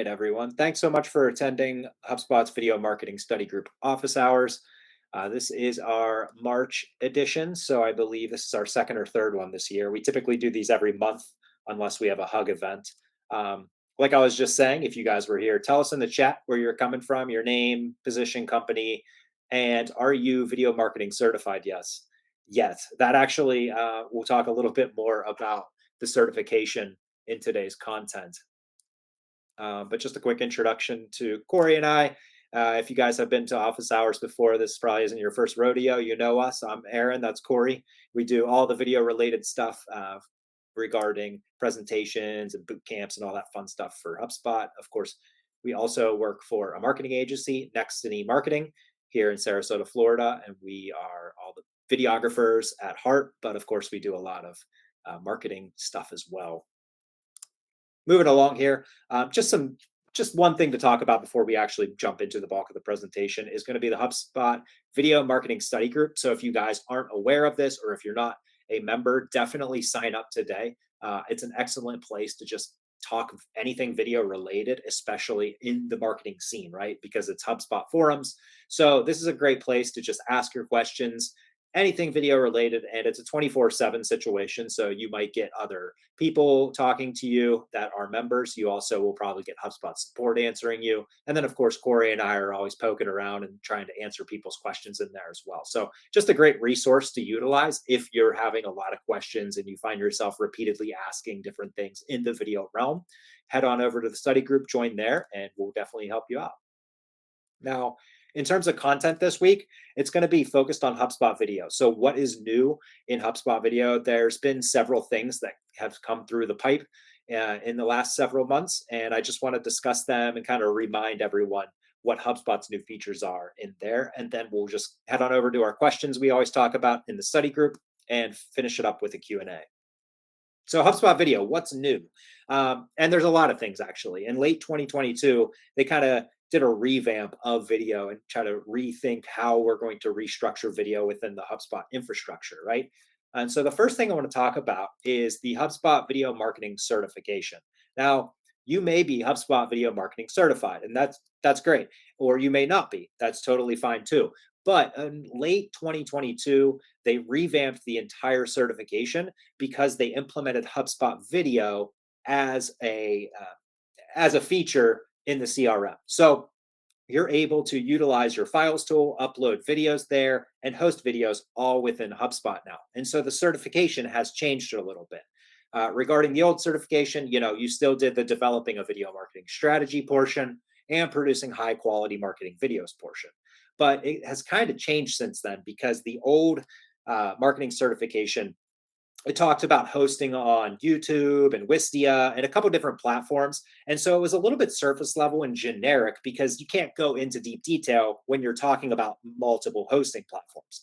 right, everyone. Thanks so much for attending HubSpot's Video Marketing Study Group office hours. This is our March edition, so I believe this is our second or third one this year. We typically do these every month unless we have a hug event. Like I was just saying, if you guys were here, tell us in the chat where you're coming from, your name, position, company, and are you video marketing certified? Yes. Yes. That actually, we'll talk a little bit more about the certification in today's content. But just a quick introduction to Corey and I. If you guys have been to office hours before, this probably isn't your first rodeo. You know us. I'm Aaron. That's Corey. We do all the video related stuff regarding presentations and boot camps and all that fun stuff for HubSpot. Of course, we also work for a marketing agency, Nextiny Marketing, here in Sarasota, Florida. And we are all the videographers at heart. But of course, we do a lot of marketing stuff as well. Moving along here, just one thing to talk about before we actually jump into the bulk of the presentation is going to be the HubSpot Video Marketing Study Group. So if you guys aren't aware of this, or if you're not a member, definitely sign up today. It's an excellent place to just talk of anything video related, especially in the marketing scene, right? Because it's HubSpot forums. So this is a great place to just ask your questions, anything video related, and it's a 24/7 situation. So you might get other people talking to you that are members. You also will probably get HubSpot support answering you. And then, of course, Corey and I are always poking around and trying to answer people's questions in there as well. So just a great resource to utilize if you're having a lot of questions and you find yourself repeatedly asking different things in the video realm. Head on over to the study group, join there, and we'll definitely help you out. Now, in terms of content this week, it's going to be focused on HubSpot Video. So, what is new in HubSpot Video? There's been several things that have come through the pipe in the last several months, and I just want to discuss them and kind of remind everyone what HubSpot's new features are in there. And then we'll just head on over to our questions we always talk about in the study group and finish it up with a Q&A. So HubSpot Video, what's new? And there's a lot of things actually. In late 2022, they kind of did a revamp of video and try to rethink how we're going to restructure video within the HubSpot infrastructure, right? And so the first thing I want to talk about is the HubSpot Video Marketing Certification. Now, you may be HubSpot Video Marketing certified, and that's great, or you may not be. That's totally fine too. But in late 2022, they revamped the entire certification because they implemented HubSpot Video as a feature in the CRM. So you're able to utilize your files tool, upload videos there, and host videos all within HubSpot now. And so the certification has changed a little bit. Regarding the old certification, you still did the developing a video marketing strategy portion and producing high quality marketing videos portion. But it has kind of changed since then because the old marketing certification, it talked about hosting on YouTube and Wistia and a couple different platforms. And so it was a little bit surface level and generic because you can't go into deep detail when you're talking about multiple hosting platforms.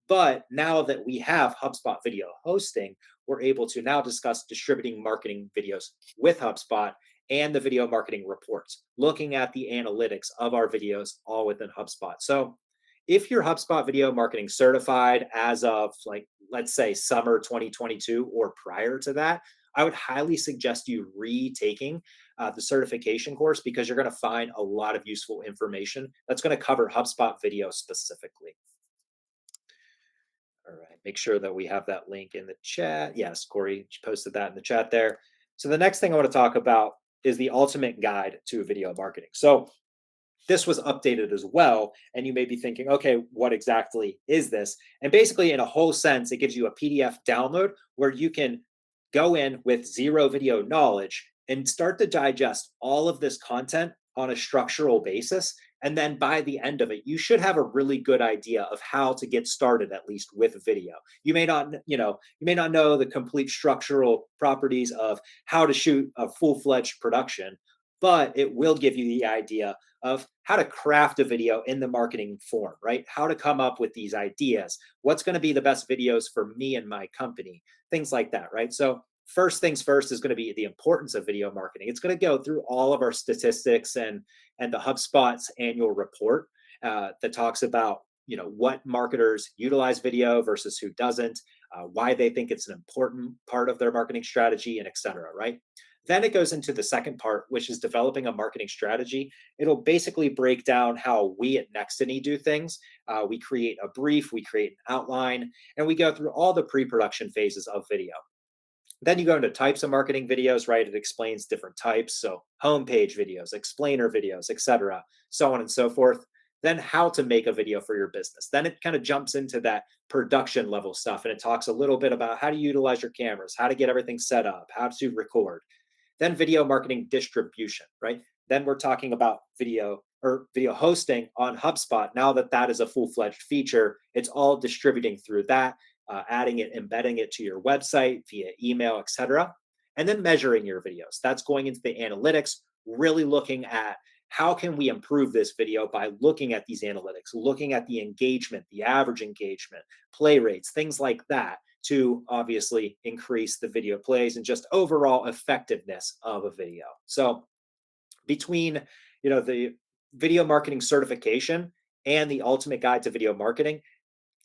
But now that we have HubSpot Video Hosting, we're able to now discuss distributing marketing videos with HubSpot and the video marketing reports, looking at the analytics of our videos all within HubSpot. So if you're HubSpot Video Marketing certified as of, like, let's say summer 2022 or prior to that, I would highly suggest you retaking the certification course because you're going to find a lot of useful information that's going to cover HubSpot Video specifically. All right, make sure that we have that link in the chat. Yes, Corey posted that in the chat there. So the next thing I want to talk about is the ultimate guide to video marketing. So this was updated as well. And you may be thinking, okay, what exactly is this? And basically, in a whole sense, it gives you a PDF download where you can go in with zero video knowledge and start to digest all of this content on a structural basis. And then by the end of it, you should have a really good idea of how to get started, at least with video. You may not know the complete structural properties of how to shoot a full-fledged production, but it will give you the idea of how to craft a video in the marketing form, right? How to come up with these ideas. What's going to be the best videos for me and my company? Things like that, right? So first things first is going to be the importance of video marketing. It's going to go through all of our statistics and the HubSpot's annual report that talks about what marketers utilize video versus who doesn't, why they think it's an important part of their marketing strategy, and et cetera, right? Then it goes into the second part, which is developing a marketing strategy. It'll basically break down how we at Nextiny do things. We create a brief, we create an outline, and we go through all the pre production phases of video. Then you go into types of marketing videos, right? It explains different types. So homepage videos, explainer videos, etc., so on and so forth. Then how to make a video for your business. Then it kind of jumps into that production level stuff and it talks a little bit about how to utilize your cameras, how to get everything set up, how to record. Then video marketing distribution, right? Then we're talking about video hosting on HubSpot. Now that that is a full-fledged feature, it's all distributing through that, adding it, embedding it to your website via email, etc. And then measuring your videos. That's going into the analytics, really looking at how can we improve this video by looking at these analytics, looking at the engagement, the average engagement, play rates, things like that to obviously increase the video plays and just overall effectiveness of a video. So between the video marketing certification and the ultimate guide to video marketing,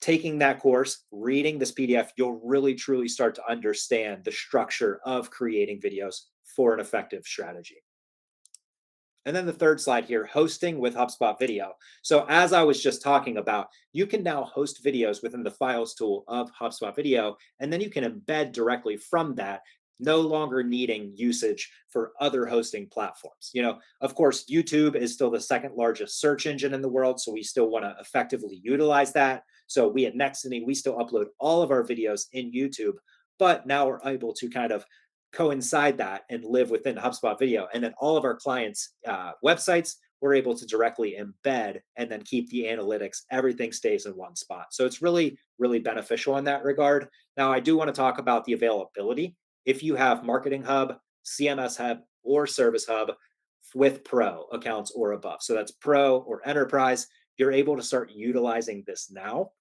taking that course, reading this PDF, you'll really truly start to understand the structure of creating videos for an effective strategy. And then the third slide here, hosting with HubSpot Video. So as I was just talking about, you can now host videos within the files tool of HubSpot Video, and then you can embed directly from that, no longer needing usage for other hosting platforms. Of course, YouTube is still the second largest search engine in the world, so we still want to effectively utilize that. So we at Nextiny, we still upload all of our videos in YouTube, but now we're able to kind of coincide that and live within HubSpot Video. And then all of our clients' websites, we're able to directly embed and then keep the analytics. Everything stays in one spot. So it's really, really beneficial in that regard. Now, I do want to talk about the availability. If you have Marketing Hub, CMS Hub, or Service Hub with Pro accounts or above, so that's Pro or Enterprise, you're able to start utilizing this now.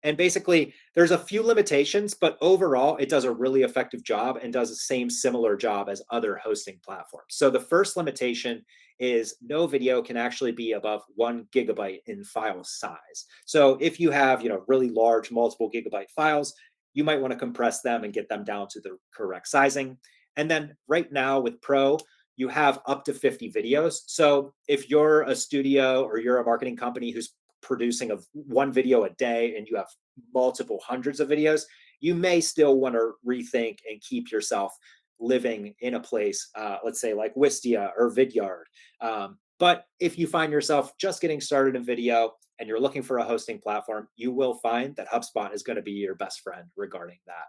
And basically, there's a few limitations, but overall, it does a really effective job and does the same similar job as other hosting platforms. So the first limitation is no video can actually be above 1 GB in file size. So if you have, really large multiple gigabyte files, you might want to compress them and get them down to the correct sizing. And then right now with Pro, you have up to 50 videos. So if you're a studio or you're a marketing company who's producing one video a day and you have multiple hundreds of videos, you may still want to rethink and keep yourself living in a place, let's say like Wistia or Vidyard. But if you find yourself just getting started in video and you're looking for a hosting platform, you will find that HubSpot is going to be your best friend regarding that.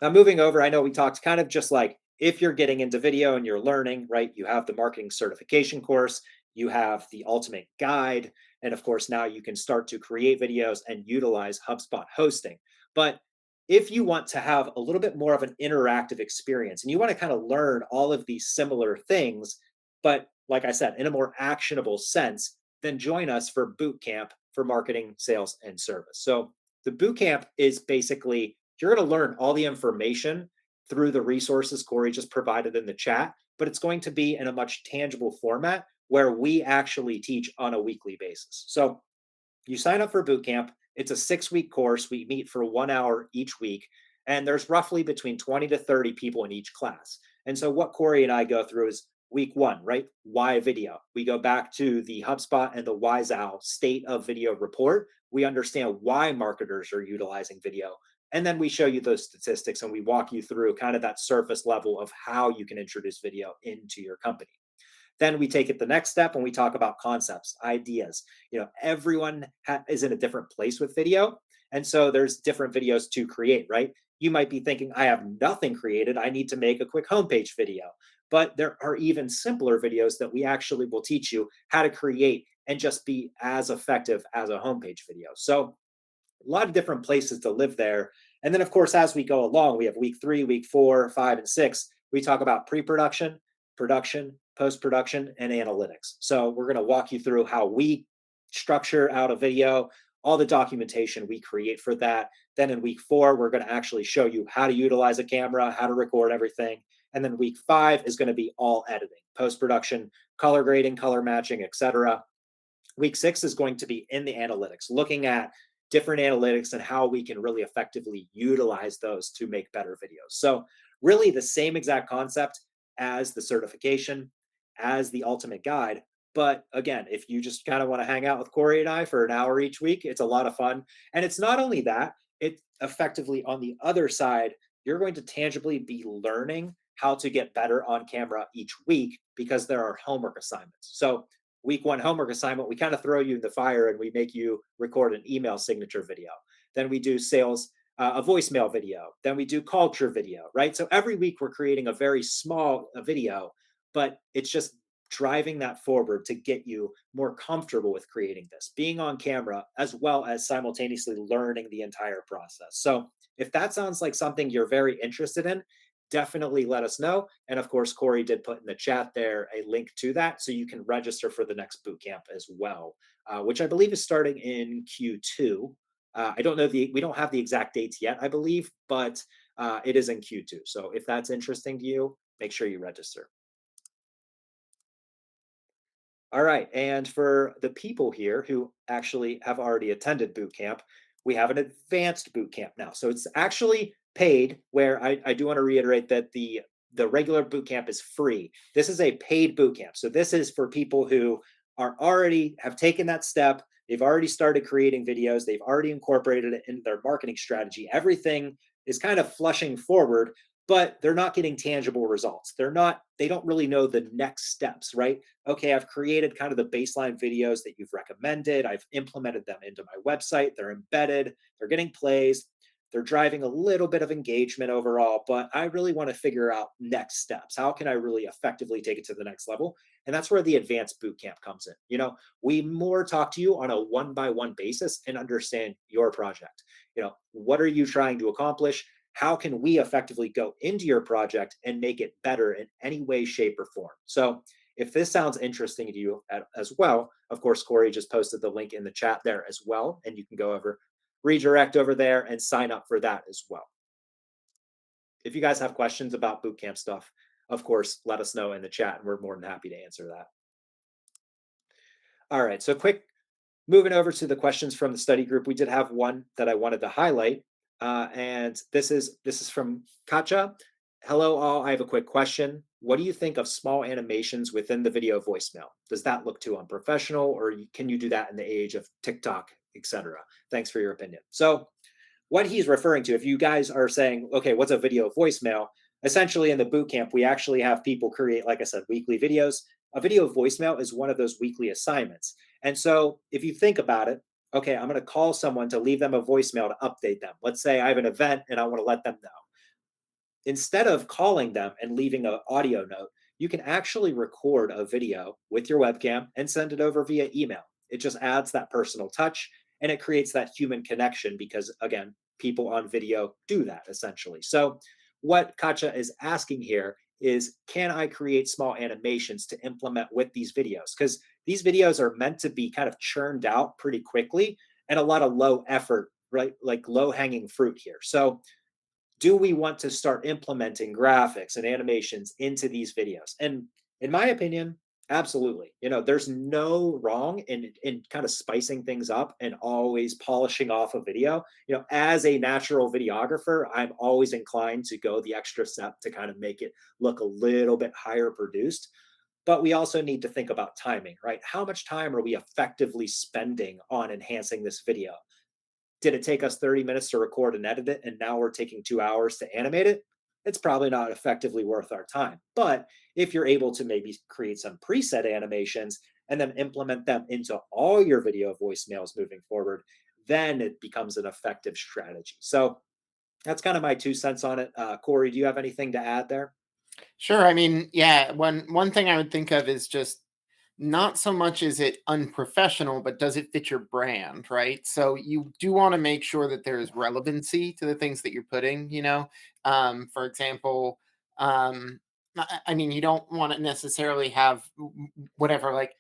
Now, moving over, I know we talked kind of just like if you're getting into video and you're learning, right? You have the marketing certification course, you have the ultimate guide, and of course, now you can start to create videos and utilize HubSpot hosting. But if you want to have a little bit more of an interactive experience and you want to kind of learn all of these similar things, but like I said, in a more actionable sense, then join us for boot camp for marketing, sales, and service. So the boot camp is basically you're going to learn all the information through the resources Corey just provided in the chat, but it's going to be in a much tangible format where we actually teach on a weekly basis. So you sign up for boot camp. It's a 6-week course. We meet for 1 hour each week, and there's roughly between 20 to 30 people in each class. And so what Corey and I go through is week 1, right? Why video? We go back to the HubSpot and the WiseOwl state of video report. We understand why marketers are utilizing video. And then we show you those statistics and we walk you through kind of that surface level of how you can introduce video into your company. Then we take it the next step and we talk about concepts, ideas. Everyone is in a different place with video. And so there's different videos to create, right? You might be thinking, I have nothing created. I need to make a quick homepage video. But there are even simpler videos that we actually will teach you how to create and just be as effective as a homepage video. So a lot of different places to live there. And then, of course, as we go along, we have week 3, week 4, 5, and 6. We talk about pre-production, production, post-production, and analytics. So we're going to walk you through how we structure out a video, all the documentation we create for that. Then in week 4, we're going to actually show you how to utilize a camera, how to record everything. And then week 5 is going to be all editing, post-production, color grading, color matching, etc. Week 6 is going to be in the analytics, looking at different analytics and how we can really effectively utilize those to make better videos. So, really, the same exact concept as the certification, as the ultimate guide. But again, if you just kind of want to hang out with Corey and I for an hour each week, it's a lot of fun. And it's not only that, it effectively on the other side, you're going to tangibly be learning how to get better on camera each week because there are homework assignments. So, week one homework assignment, we kind of throw you in the fire and we make you record an email signature video. Then we do sales, a voicemail video. Then we do culture video, right? So every week we're creating a very small video, but it's just driving that forward to get you more comfortable with creating this, being on camera, as well as simultaneously learning the entire process. So if that sounds like something you're very interested in, definitely let us know. And of course, Corey did put in the chat there a link to that, so you can register for the next boot camp as well, which I believe is starting in Q2. I don't know we don't have the exact dates yet, I believe, but it is in Q2. So if that's interesting to you, make sure you register. All right. And for the people here who actually have already attended boot camp, we have an advanced boot camp now. So it's actually paid, where I do want to reiterate that the regular boot camp is free. This is a paid boot camp. So this is for people who are already have taken that step. They've already started creating videos. They've already incorporated it into their marketing strategy. Everything is kind of flushing forward, but they're not getting tangible results. They don't really know the next steps, right? Okay, I've created kind of the baseline videos that you've recommended. I've implemented them into my website. They're embedded, they're getting plays, they're driving a little bit of engagement overall, but I really want to figure out next steps. How can I really effectively take it to the next level? And that's where the advanced boot camp comes in. We more talk to you on a one by one basis and understand your project. What are you trying to accomplish? How can we effectively go into your project and make it better in any way, shape, or form? So, if this sounds interesting to you as well, of course, Corey just posted the link in the chat there as well, and you can go over, redirect over there, and sign up for that as well. If you guys have questions about bootcamp stuff, of course, let us know in the chat, and we're more than happy to answer that. All right, so quick moving over to the questions from the study group, we did have one that I wanted to highlight, and this is from Katja. Hello, all. I have a quick question. What do you think of small animations within the video voicemail? Does that look too unprofessional, or can you do that in the age of TikTok, etc.? Thanks for your opinion. So, what he's referring to, if you guys are saying, okay, what's a video voicemail? Essentially, in the boot camp, we actually have people create, like I said, weekly videos. A video voicemail is one of those weekly assignments. And so, if you think about it, okay, I'm going to call someone to leave them a voicemail to update them. Let's say I have an event and I want to let them know. Instead of calling them and leaving an audio note, you can actually record a video with your webcam and send it over via email. It just adds that personal touch and it creates that human connection because, again, people on video do that essentially. So, what Katja is asking here is, can I create small animations to implement with these videos? Because these videos are meant to be kind of churned out pretty quickly and a lot of low effort, right? Like low hanging fruit here. So, do we want to start implementing graphics and animations into these videos? And in my opinion, absolutely. There's no wrong in kind of spicing things up and always polishing off a video. As a natural videographer, I'm always inclined to go the extra step to kind of make it look a little bit higher produced. But we also need to think about timing, right? How much time are we effectively spending on enhancing this video? Did it take us 30 minutes to record and edit it, and now we're taking 2 hours to animate it? It's probably not effectively worth our time. But if you're able to maybe create some preset animations and then implement them into all your video voicemails moving forward, then it becomes an effective strategy. So that's kind of my 2 cents on it. Corey, do you have anything to add there? Sure. I mean, yeah, one thing I would think of is just not so much is it unprofessional, but does it fit your brand, right? So you do want to make sure that there is relevancy to the things that you're putting. For example, I mean, you don't want to necessarily have whatever, like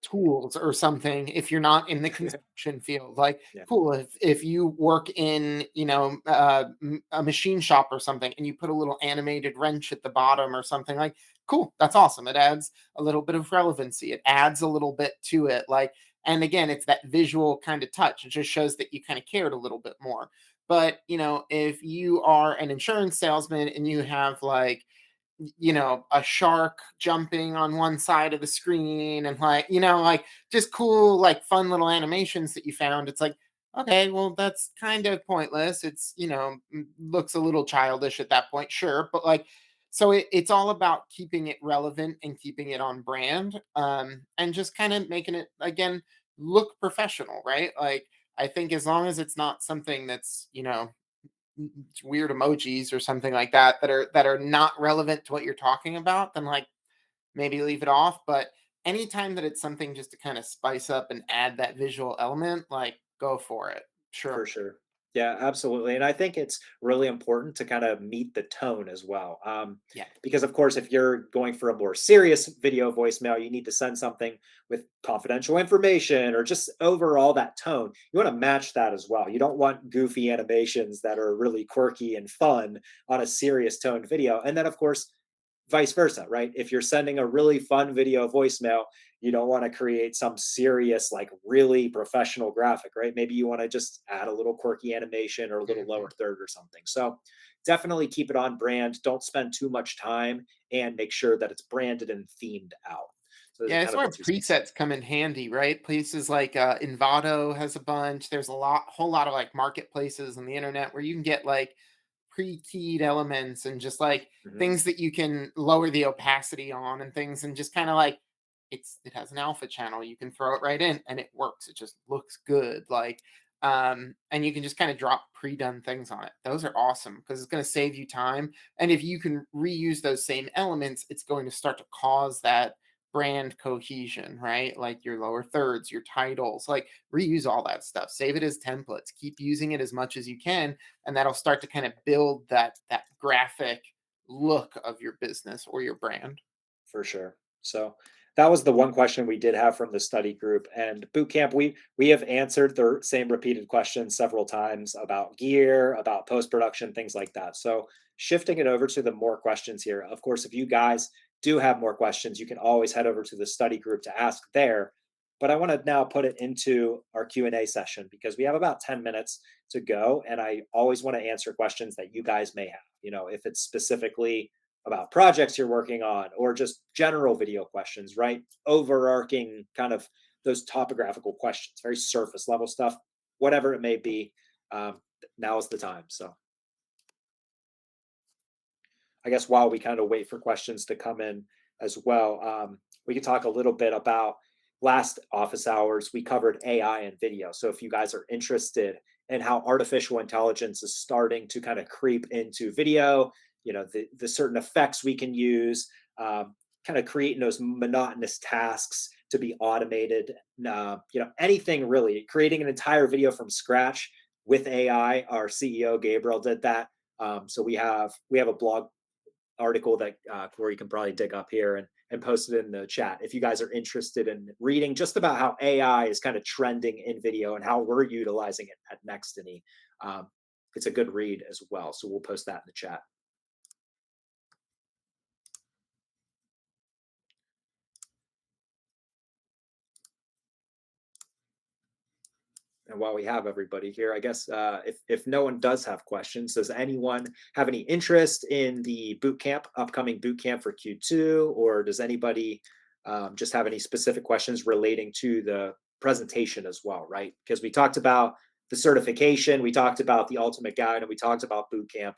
tools or something if you're not in the construction field. Like, Yeah. cool, if you work in a machine shop or something and you put a little animated wrench at the bottom or something, like, cool, that's awesome. It adds a little bit of relevancy. It adds a little bit to it. Like, And again, it's that visual kind of touch. It just shows that you kind of cared a little bit more. But, if you are an insurance salesman and you have like, a shark jumping on one side of the screen and like, like just cool, like fun little animations that you found. It's like, okay, well, that's kind of pointless. It's, looks a little childish at that point, sure. But like, so it's all about keeping it relevant and keeping it on brand, and just kind of making it, again, look professional, right? Like, I think as long as it's not something that's, weird emojis or something like that that are not relevant to what you're talking about, then like maybe leave it off. But anytime that it's something just to kind of spice up and add that visual element, like go for it. For Sure. sure. Yeah, absolutely. And I think it's really important to kind of meet the tone as well. Yeah. Because, of course, if you're going for a more serious video voicemail, you need to send something with confidential information or just overall that tone. You want to match that as well. You don't want goofy animations that are really quirky and fun on a serious toned video. And then, of course, vice versa, right? If you're sending a really fun video voicemail, you don't want to create some serious, like really professional graphic, right? Maybe you want to just add a little quirky animation or a little lower Mhm. third or something. So definitely keep it on brand. Don't spend too much time and make sure that it's branded and themed out. So those are Yeah, kind it's of the where two steps. presets come in handy, right? Places like Envato has a bunch. There's whole lot of like marketplaces on the internet where you can get like pre-keyed elements and just like Mhm. things that you can lower the opacity on and things, and just kind of like it has an alpha channel. You can throw it right in and it works. It just looks good. Like, and you can just kind of drop pre-done things on it. Those are awesome because it's going to save you time. And if you can reuse those same elements, it's going to start to cause that brand cohesion, right? Like your lower thirds, your titles, like reuse all that stuff. Save it as templates. Keep using it as much as you can, and that'll start to kind of build that graphic look of your business or your brand. For sure. So that was the one question we did have from the study group. And boot camp, we have answered the same repeated questions several times about gear, about post production, things like that. So shifting it over to the more questions here. Of course, if you guys do have more questions, you can always head over to the study group to ask there. But I want to now put it into our Q&A session because we have about 10 minutes to go, and I always want to answer questions that you guys may have. If it's specifically about projects you're working on or just general video questions, right? Overarching kind of those topographical questions, very surface level stuff, whatever it may be. Now is the time. So I guess while we kind of wait for questions to come in as well, we could talk a little bit about last office hours. We covered AI and video. So if you guys are interested in how artificial intelligence is starting to kind of creep into video, the certain effects we can use, kind of creating those monotonous tasks to be automated, anything really, creating an entire video from scratch with AI. Our CEO Gabriel did that. So we have a blog article that Corey can probably dig up here and post it in the chat if you guys are interested in reading just about how AI is kind of trending in video and how we're utilizing it at Nextiny. Um, it's a good read as well, so we'll post that in the chat. And while we have everybody here, I guess if no one does have questions, does anyone have any interest in the boot camp, upcoming boot camp for Q2, or does anybody just have any specific questions relating to the presentation as well? Right, because we talked about the certification, we talked about the ultimate guide, and we talked about boot camp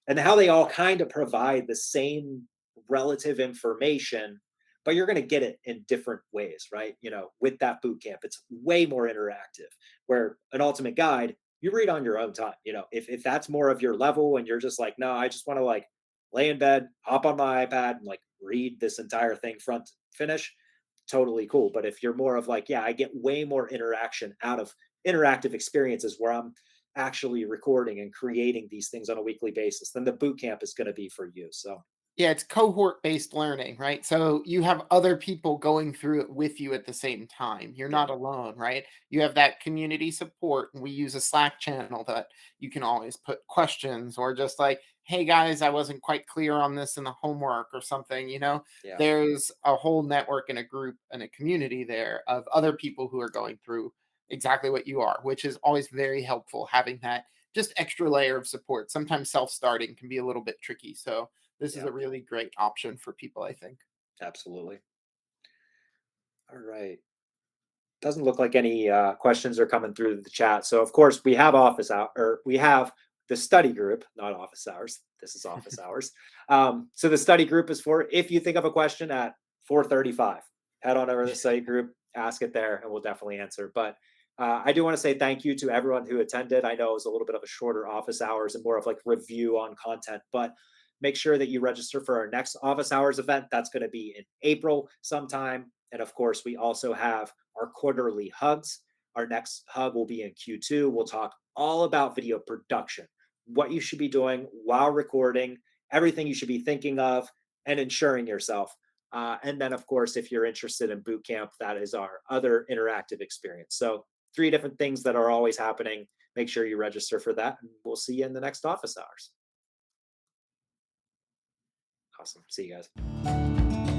and how they all kind of provide the same relative information, but you're going to get it in different ways, right? With that boot camp, it's way more interactive. Where an ultimate guide, you read on your own time. If that's more of your level and you're just like, no, I just want to like lay in bed, hop on my iPad, and like read this entire thing front to finish, totally cool. But if you're more of like, yeah, I get way more interaction out of interactive experiences where I'm actually recording and creating these things on a weekly basis, then the boot camp is going to be for you. So Yeah, it's cohort-based learning, right? So you have other people going through it with you at the same time. You're Yeah, not alone, right? You have that community support, and we use a Slack channel that you can always put questions or just like, "Hey guys, I wasn't quite clear on this in the homework," or something, you know? yeah, There's a whole network and a group and a community there of other people who are going through exactly what you are, which is always very helpful having that just extra layer of support. Sometimes self-starting can be a little bit tricky, so this is yeah, a really great option for people, I think. absolutely. All right. Doesn't look like any questions are coming through the chat. So of course we have office hour, or we have the study group, not office hours. This is office hours. So the study group is for if you think of a question at 4:35, head on over to the study group, ask it there, and we'll definitely answer. But I do want to say thank you to everyone who attended. I know it was a little bit of a shorter office hours and more of like review on content, but make sure that you register for our next office hours event. That's going to be in April sometime. And of course, we also have our quarterly hugs. Our next hug will be in Q2. We'll talk all about video production, what you should be doing while recording, everything you should be thinking of, and ensuring yourself. And then, of course, if you're interested in boot camp, that is our other interactive experience. So, three different things that are always happening. Make sure you register for that, and we'll see you in the next office hours. Awesome. See you guys.